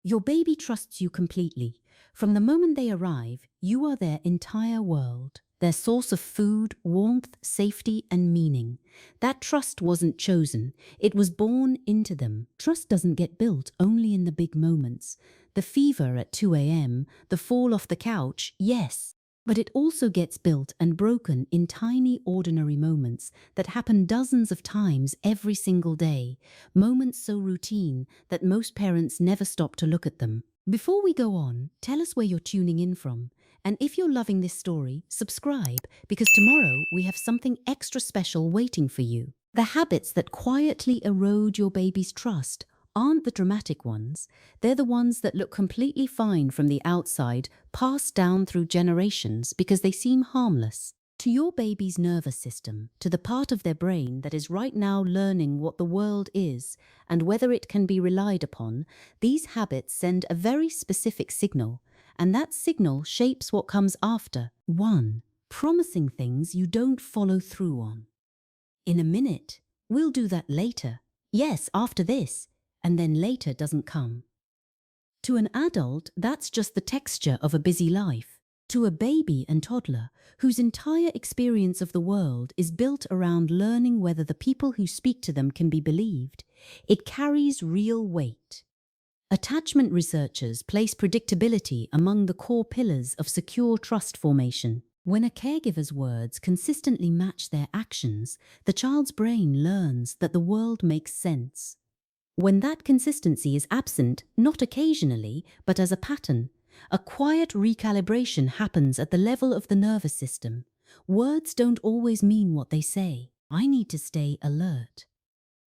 Your baby trusts you completely. From the moment they arrive, you are their entire world, their source of food, warmth, safety, and meaning. That trust wasn't chosen, it was born into them. Trust doesn't get built only in the big moments. The fever at 2 a.m., the fall off the couch, yes. But it also gets built and broken in tiny, ordinary moments that happen dozens of times every single day, moments so routine that most parents never stop to look at them. Before we go on, tell us where you're tuning in from. And if you're loving this story, subscribe, because tomorrow we have something extra special waiting for you. The habits that quietly erode your baby's trust aren't the dramatic ones. They're the ones that look completely fine from the outside, passed down through generations because they seem harmless. To your baby's nervous system, to the part of their brain that is right now learning what the world is and whether it can be relied upon, these habits send a very specific signal, and that signal shapes what comes after. 1. Promising things you don't follow through on. In a minute. We'll do that later. Yes, after this. And then later doesn't come. To an adult, that's just the texture of a busy life. To a baby and toddler, whose entire experience of the world is built around learning whether the people who speak to them can be believed, it carries real weight. Attachment researchers place predictability among the core pillars of secure trust formation. When a caregiver's words consistently match their actions, the child's brain learns that the world makes sense. When that consistency is absent, not occasionally, but as a pattern, a quiet recalibration happens at the level of the nervous system. Words don't always mean what they say. I need to stay alert.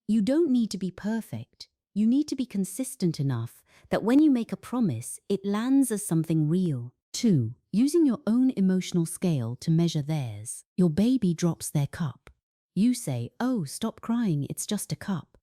You don't need to be perfect. You need to be consistent enough that when you make a promise, it lands as something real. 2. Using your own emotional scale to measure theirs. Your baby drops their cup. You say, "Oh, stop crying, it's just a cup."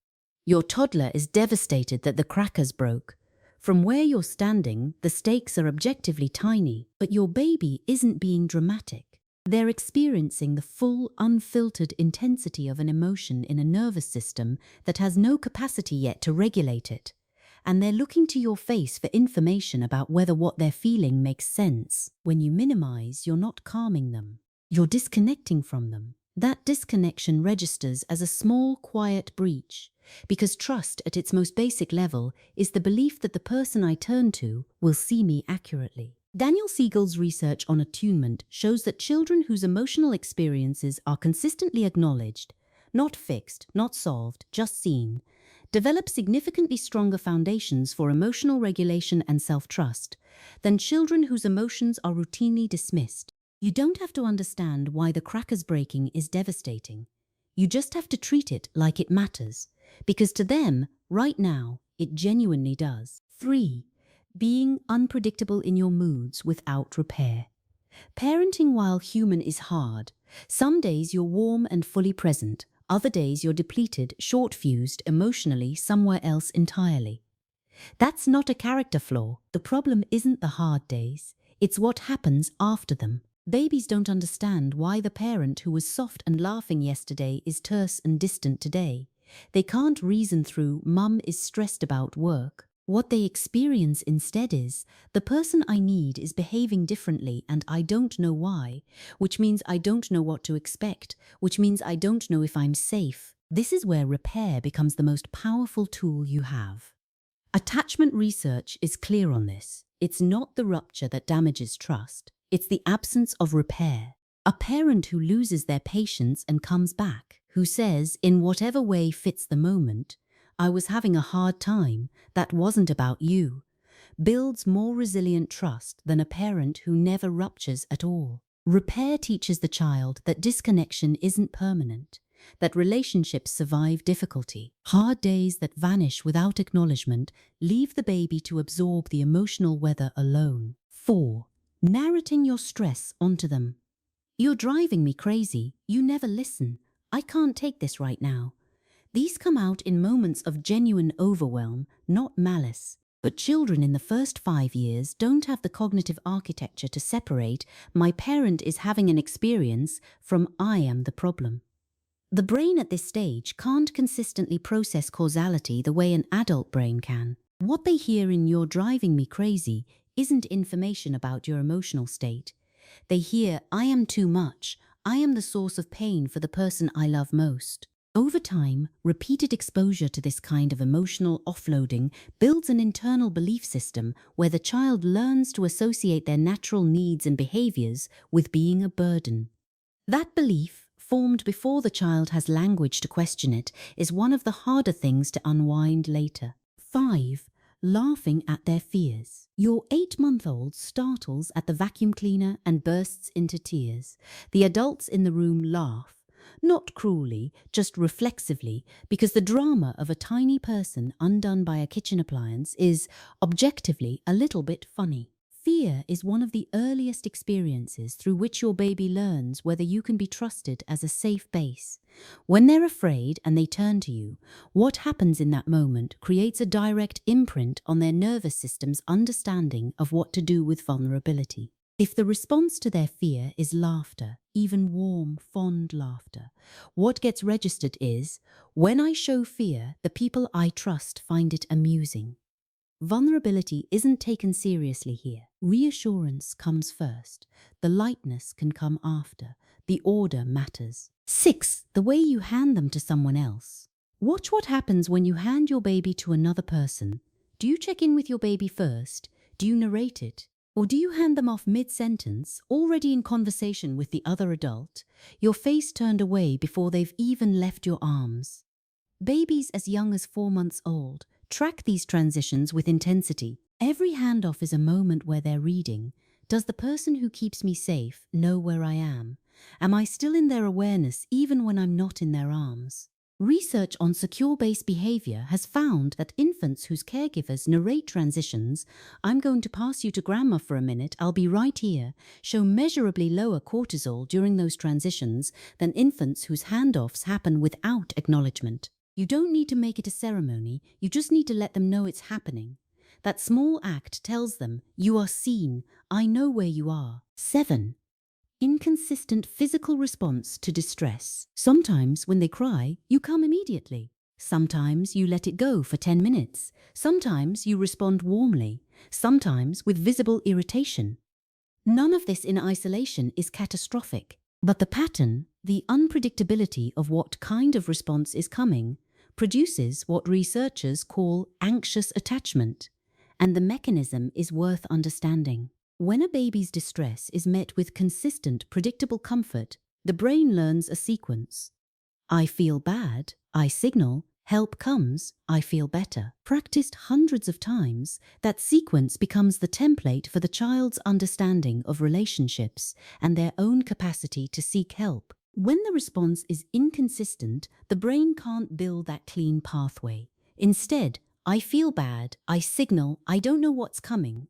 Your toddler is devastated that the crackers broke. From where you're standing, the stakes are objectively tiny, but your baby isn't being dramatic. They're experiencing the full, unfiltered intensity of an emotion in a nervous system that has no capacity yet to regulate it. And they're looking to your face for information about whether what they're feeling makes sense. When you minimize, you're not calming them. You're disconnecting from them. That disconnection registers as a small, quiet breach, because trust at its most basic level is the belief that the person I turn to will see me accurately. Daniel Siegel's research on attunement shows that children whose emotional experiences are consistently acknowledged, not fixed, not solved, just seen, develop significantly stronger foundations for emotional regulation and self-trust than children whose emotions are routinely dismissed. You don't have to understand why the crackers breaking is devastating. You just have to treat it like it matters, because to them, right now, it genuinely does. 3. Being unpredictable in your moods without repair. Parenting while human is hard. Some days you're warm and fully present. Other days you're depleted, short-fused, emotionally somewhere else entirely. That's not a character flaw. The problem isn't the hard days. It's what happens after them. Babies don't understand why the parent who was soft and laughing yesterday is terse and distant today. They can't reason through "Mum is stressed about work." What they experience instead is, the person I need is behaving differently and I don't know why, which means I don't know what to expect, which means I don't know if I'm safe. This is where repair becomes the most powerful tool you have. Attachment research is clear on this. It's not the rupture that damages trust. It's the absence of repair. A parent who loses their patience and comes back, who says, in whatever way fits the moment, "I was having a hard time, that wasn't about you," builds more resilient trust than a parent who never ruptures at all. Repair teaches the child that disconnection isn't permanent, that relationships survive difficulty. Hard days that vanish without acknowledgement leave the baby to absorb the emotional weather alone. 4. Narrating your stress onto them. "You're driving me crazy. You never listen. I can't take this right now." These come out in moments of genuine overwhelm, not malice. But children in the first 5 years don't have the cognitive architecture to separate "my parent is having an experience" from "I am the problem." The brain at this stage can't consistently process causality the way an adult brain can. What they hear in "you're driving me crazy" isn't information about your emotional state. They hear "I am too much. I am the source of pain for the person I love most." Over time, repeated exposure to this kind of emotional offloading builds an internal belief system where the child learns to associate their natural needs and behaviors with being a burden. That belief, formed before the child has language to question it, is one of the harder things to unwind later. 5. Laughing at their fears. Your 8-month-old startles at the vacuum cleaner and bursts into tears. The adults in the room laugh. Not cruelly, just reflexively, because the drama of a tiny person undone by a kitchen appliance is, objectively, a little bit funny. Fear is one of the earliest experiences through which your baby learns whether you can be trusted as a safe base. When they're afraid and they turn to you, what happens in that moment creates a direct imprint on their nervous system's understanding of what to do with vulnerability. If the response to their fear is laughter, even warm, fond laughter, what gets registered is, "When I show fear, the people I trust find it amusing." Vulnerability isn't taken seriously here. Reassurance comes first. The lightness can come after. The order matters. 6. The way you hand them to someone else. Watch what happens when you hand your baby to another person. Do you check in with your baby first? Do you narrate it? Or do you hand them off mid-sentence, already in conversation with the other adult, your face turned away before they've even left your arms? Babies as young as 4 months old track these transitions with intensity. Every handoff is a moment where they're reading, "Does the person who keeps me safe know where I am? Am I still in their awareness even when I'm not in their arms?" Research on secure-based behavior has found that infants whose caregivers narrate transitions, "I'm going to pass you to grandma for a minute, I'll be right here," show measurably lower cortisol during those transitions than infants whose handoffs happen without acknowledgement. You don't need to make it a ceremony, you just need to let them know it's happening. That small act tells them, "You are seen, I know where you are." 7. Inconsistent physical response to distress. Sometimes when they cry, you come immediately. Sometimes you let it go for 10 minutes. Sometimes you respond warmly. Sometimes with visible irritation. None of this in isolation is catastrophic, but the pattern, the unpredictability of what kind of response is coming, produces what researchers call anxious attachment, and the mechanism is worth understanding. When a baby's distress is met with consistent, predictable comfort, the brain learns a sequence. I feel bad, I signal, help comes, I feel better. Practiced hundreds of times, that sequence becomes the template for the child's understanding of relationships and their own capacity to seek help. When the response is inconsistent, the brain can't build that clean pathway. Instead, I feel bad, I signal, I don't know what's coming.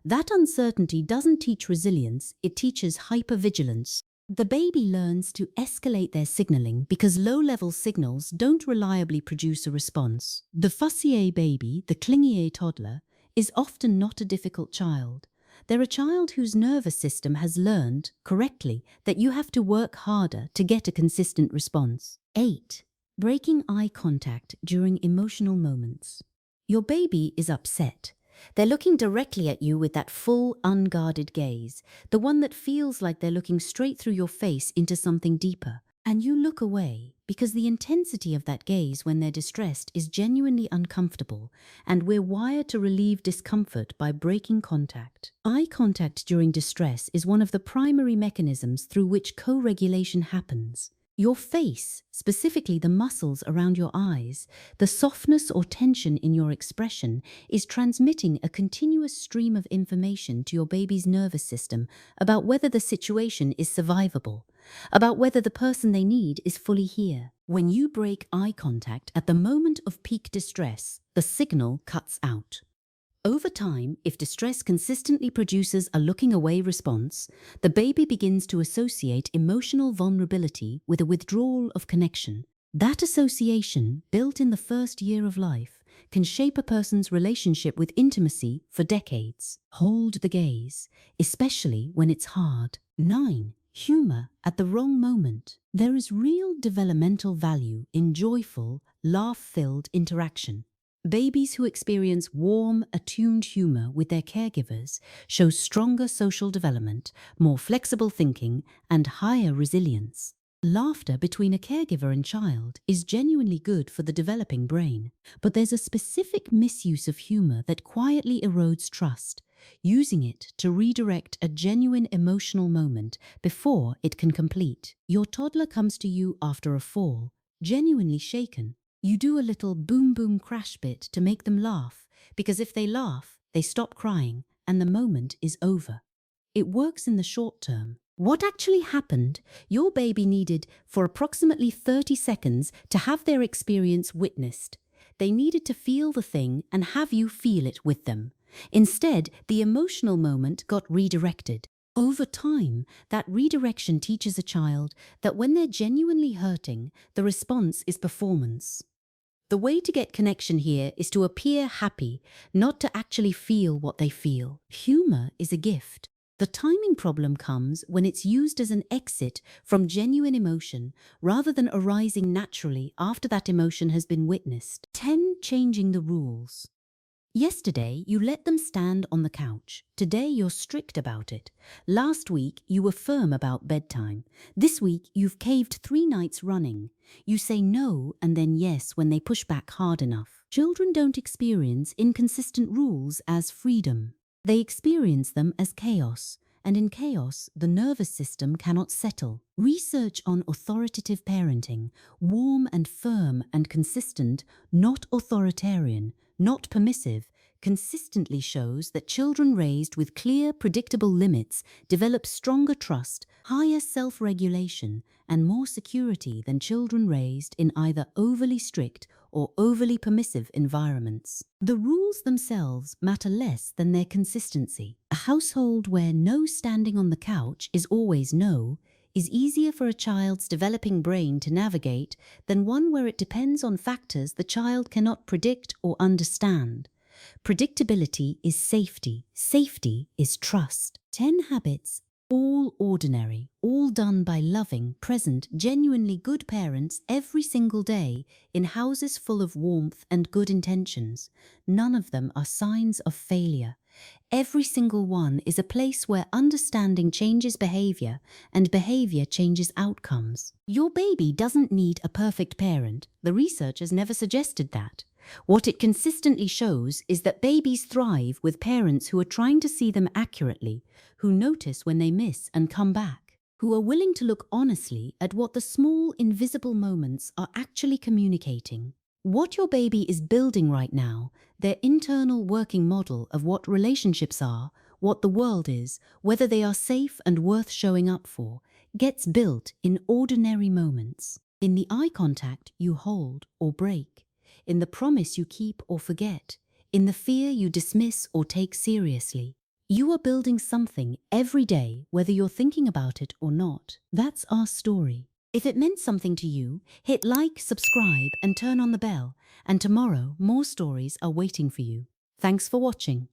That uncertainty doesn't teach resilience, it teaches hypervigilance. The baby learns to escalate their signaling because low-level signals don't reliably produce a response. The fussier baby, the clingier toddler, is often not a difficult child. They're a child whose nervous system has learned, correctly, that you have to work harder to get a consistent response. 8. Breaking eye contact during emotional moments. Your baby is upset. They're looking directly at you with that full, unguarded gaze, the one that feels like they're looking straight through your face into something deeper. And you look away because the intensity of that gaze when they're distressed is genuinely uncomfortable, and we're wired to relieve discomfort by breaking contact. Eye contact during distress is one of the primary mechanisms through which co-regulation happens. Your face, specifically the muscles around your eyes, the softness or tension in your expression, is transmitting a continuous stream of information to your baby's nervous system about whether the situation is survivable, about whether the person they need is fully here. When you break eye contact at the moment of peak distress, the signal cuts out. Over time, if distress consistently produces a looking away response, the baby begins to associate emotional vulnerability with a withdrawal of connection. That association, built in the first year of life, can shape a person's relationship with intimacy for decades. Hold the gaze, especially when it's hard. 9. Humor at the wrong moment. There is real developmental value in joyful, laugh-filled interaction. Babies who experience warm, attuned humor with their caregivers show stronger social development, more flexible thinking, and higher resilience. Laughter between a caregiver and child is genuinely good for the developing brain, but there's a specific misuse of humor that quietly erodes trust, using it to redirect a genuine emotional moment before it can complete. Your toddler comes to you after a fall, genuinely shaken. You do a little boom boom crash bit to make them laugh, because if they laugh, they stop crying and the moment is over. It works in the short term. What actually happened, your baby needed for approximately 30 seconds to have their experience witnessed. They needed to feel the thing and have you feel it with them. Instead, the emotional moment got redirected. Over time, that redirection teaches a child that when they're genuinely hurting, the response is performance. The way to get connection here is to appear happy, not to actually feel what they feel. Humor is a gift. The timing problem comes when it's used as an exit from genuine emotion rather than arising naturally after that emotion has been witnessed. 10. Changing the rules. Yesterday, you let them stand on the couch. Today, you're strict about it. Last week, you were firm about bedtime. This week, you've caved 3 nights running. You say no and then yes when they push back hard enough. Children don't experience inconsistent rules as freedom. They experience them as chaos. And in chaos, the nervous system cannot settle. Research on authoritative parenting, warm and firm and consistent, not authoritarian, not permissive, consistently shows that children raised with clear, predictable limits develop stronger trust, higher self-regulation, and more security than children raised in either overly strict or overly permissive environments. The rules themselves matter less than their consistency. A household where no standing on the couch is always no is easier for a child's developing brain to navigate than one where it depends on factors the child cannot predict or understand. Predictability is safety. Safety is trust. 10 habits, all ordinary, all done by loving, present, genuinely good parents every single day in houses full of warmth and good intentions. None of them are signs of failure. Every single one is a place where understanding changes behavior and behavior changes outcomes. Your baby doesn't need a perfect parent. The research has never suggested that. What it consistently shows is that babies thrive with parents who are trying to see them accurately, who notice when they miss and come back, who are willing to look honestly at what the small, invisible moments are actually communicating. What your baby is building right now, their internal working model of what relationships are, what the world is, whether they are safe and worth showing up for, gets built in ordinary moments. In the eye contact you hold or break, in the promise you keep or forget, in the fear you dismiss or take seriously. You are building something every day, whether you're thinking about it or not. That's our story. If it meant something to you, hit like, subscribe, and turn on the bell. And tomorrow, more stories are waiting for you. Thanks for watching.